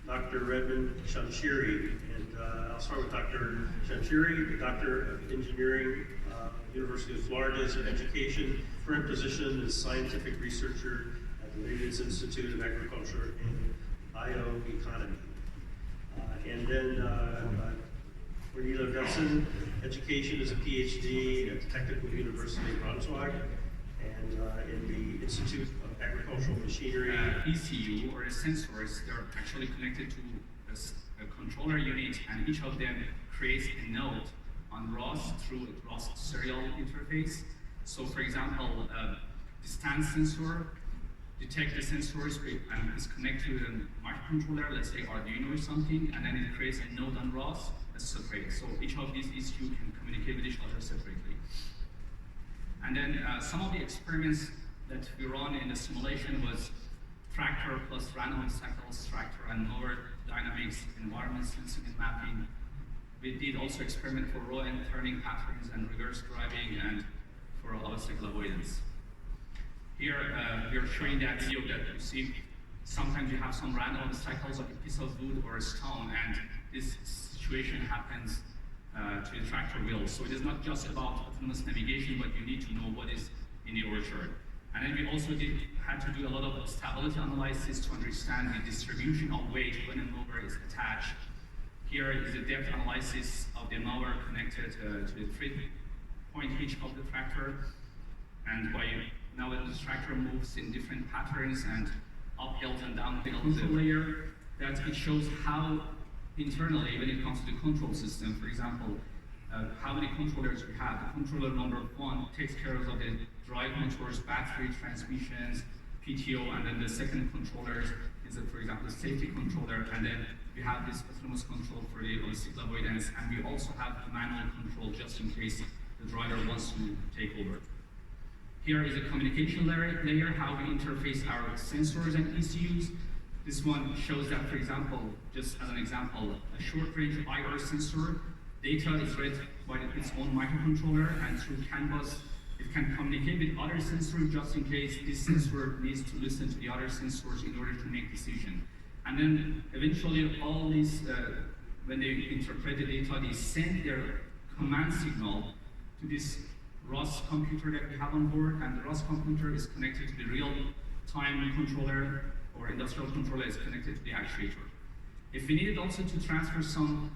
Dr. Redmond Shamshiri. And I'll start with Dr. Shamshiri, the Doctor of Engineering, University of Florida's Education. Current position is scientific researcher at the Redmond Institute of Agriculture and Bioeconomy. And then Cornelia Gusson, education is a PhD at the Technical University of Braunschweig and in the Institute of Agricultural Machinery. ECU, or the sensors, they're actually connected to a controller unit, and each of them creates a node on ROS through a ROS serial interface. So for example, a distance sensor detects the sensors and is connected to a microcontroller, let's say Arduino or something, and then it creates a node on ROS that's separate. So each of these ECU can communicate with each other separately. And then some of the experiments that we run in the simulation was tractor plus random cycles, tractor and mower dynamics, environment sensing and mapping. We did also experiment for row and turning patterns and reverse driving and for obstacle avoidance. Here we are showing that video that you see sometimes you have some random obstacles like a piece of wood or a stone, and this situation happens to the tractor wheel. So it is not just about autonomous navigation, but you need to know what is in the orchard. And then we also had to do a lot of stability analysis to understand the distribution of weight when a mower is attached. Here is the depth analysis of the mower connected to the 3-point hitch of the tractor. And now that the tractor moves in different patterns and uphills and downhills, control layer, that it shows how internally, when it comes to the control system, for example, how many controllers we have. The controller number 1 takes care of the drive motors, battery, transmissions, PTO, and then the second controller is, for example, a safety controller, and then we have this autonomous control for the obstacle avoidance, and we also have a manual control just in case the driver wants to take over. Here is a communication layer, how we interface our sensors and ECUs. This one shows that, for example, just as an example, a short-range IR sensor, data is read by its own microcontroller, and through CAN bus, it can communicate with other sensors just in case this sensor needs to listen to the other sensors in order to make decision. And then eventually all these, when they interpret the data, they send their command signal to this ROS computer that we have on board, and the ROS computer is connected to the real-time controller, or industrial controller is connected to the actuator. If we needed also to transfer some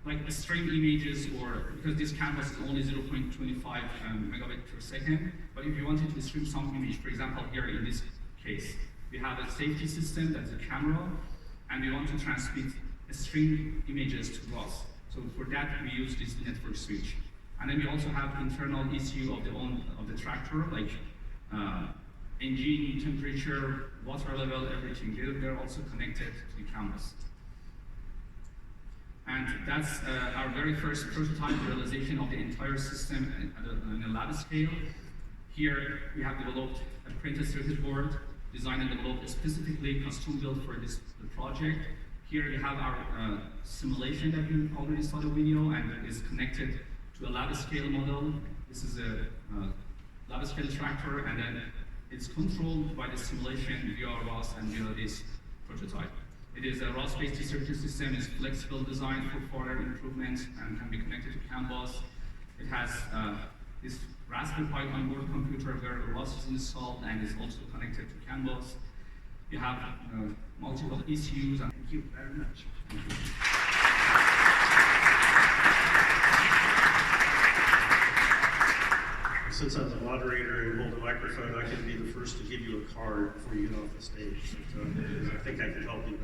like string images, or because this canvas is only 0.25 megabit per second, but if you wanted to stream some image, for example, here in this case, we have a safety system that's a camera, and we want to transmit string images to ROS. So for that, we use this network switch. And then we also have internal ECU of the tractor, like engine, temperature, water level, everything. They're also connected to the canvas. And that's our very first prototype realization of the entire system on a lab scale. Here we have developed a printed circuit board, designed and developed specifically custom built for this project. Here we have our simulation that you already saw the video, and it is connected to a lab scale model. This is a lab scale tractor, and then it's controlled by the simulation via ROS and via this prototype. It is a ROS-based circuit system. It's flexible design for further improvements and can be connected to CAN bus. It has this Raspberry Pi onboard computer where ROS is installed and is also connected to CAN bus. You have multiple ECUs. And thank you very much. Thank you. Since I'm the moderator and hold the microphone, I can be the first to give you a card before you get off the stage. But, I think I can help you.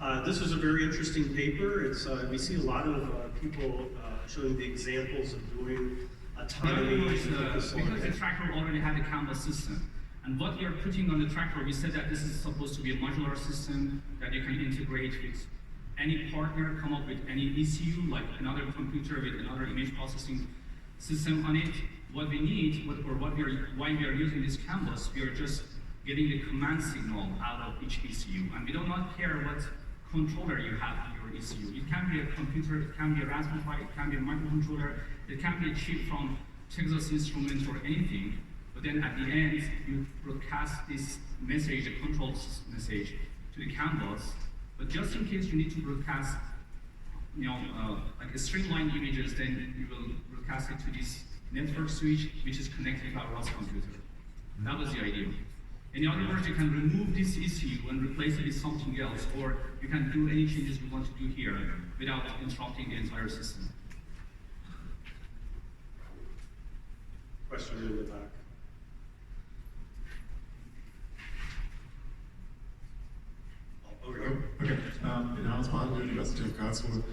But, this was a very interesting paper. It's we see a lot of people showing the examples of doing autonomy. Because the tractor already had a CAN bus system. And what we are putting on the tractor, we said that this is supposed to be a modular system that you can integrate with any partner, come up with any ECU, like another computer with another image processing system on it. What we need, why we are using this CAN bus, we are just getting the command signal out of each ECU. And we do not care what controller you have in your ECU. It can be a computer, it can be a Raspberry Pi, it can be a microcontroller, it can be a chip from Texas Instruments or anything. But then at the end, you broadcast this message, a control message, to the CAN bus. But just in case you need to broadcast, like a streamlined images, then you will broadcast it to this network switch, which is connected to our ROS computer. That was the idea. In other words, you can remove this ECU and replace it with something else, or you can do any changes you want to do here without interrupting the entire system. Question in the back. Over here. Okay, Johannes Bartel, University of Karlsruhe.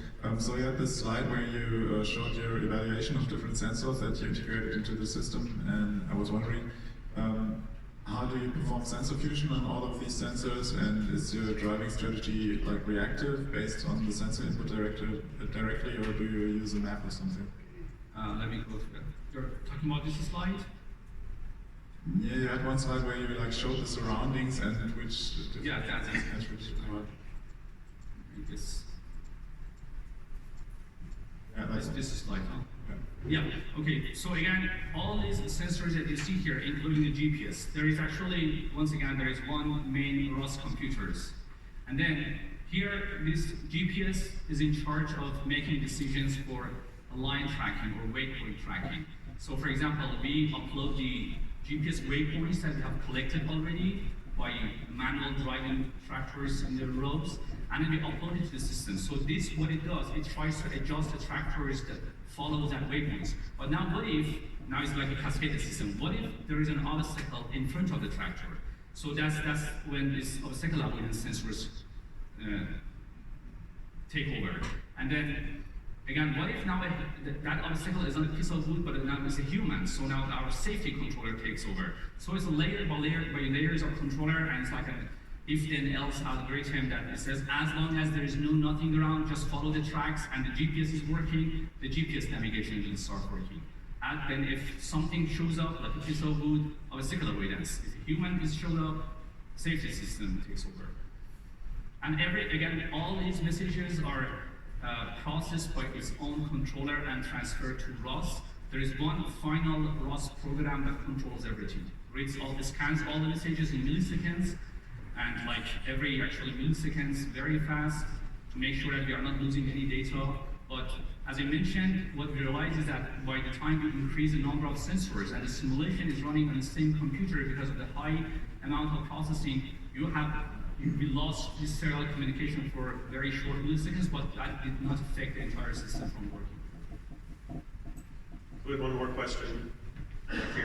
So you had this slide where you showed your evaluation of different sensors that you integrated into the system, and I was wondering, how do you perform sensor fusion on all of these sensors, and is your driving strategy like reactive, based on the sensor input directly, or do you use a map or something? Let me go through that. You're talking about this slide? Yeah, you had one slide where you like showed the surroundings and which. Yeah, that's it. This. Yeah, This slide, huh? Yeah. Yeah, okay, so again, all these sensors that you see here, including the GPS, there is actually, once again, there is one main ROS computers. And then here, this GPS is in charge of making decisions for line tracking or waypoint tracking. So for example, we upload the GPS waypoints that we have collected already by manual driving tractors in the roads, and then we upload it to the system. So this, what it does, it tries to adjust the tractors that follow that waypoints. But now what if, now it's like a cascaded system, what if there is an obstacle in front of the tractor? So that's when this obstacle avoidance sensors take over. And then, again, what if now that obstacle is not a piece of wood, but now it's a human? So now our safety controller takes over. So it's a layer by layers of controller, and it's like an if-then-else algorithm that it says, as long as there is nothing around, just follow the tracks, and the GPS is working, the GPS navigation will start working. And then if something shows up, like a piece of wood, obstacle avoidance, if a human is showed up, safety system takes over. And again, all these messages are processed by its own controller and transferred to ROS. There is one final ROS program that controls everything. Scans all the messages in milliseconds, and like every actually milliseconds, very fast, to make sure that we are not losing any data. But as I mentioned, what we realize is that by the time we increase the number of sensors and the simulation is running on the same computer, because of the high amount of processing, we lost this serial communication for very short milliseconds, but that did not affect the entire system from working. We have one more question.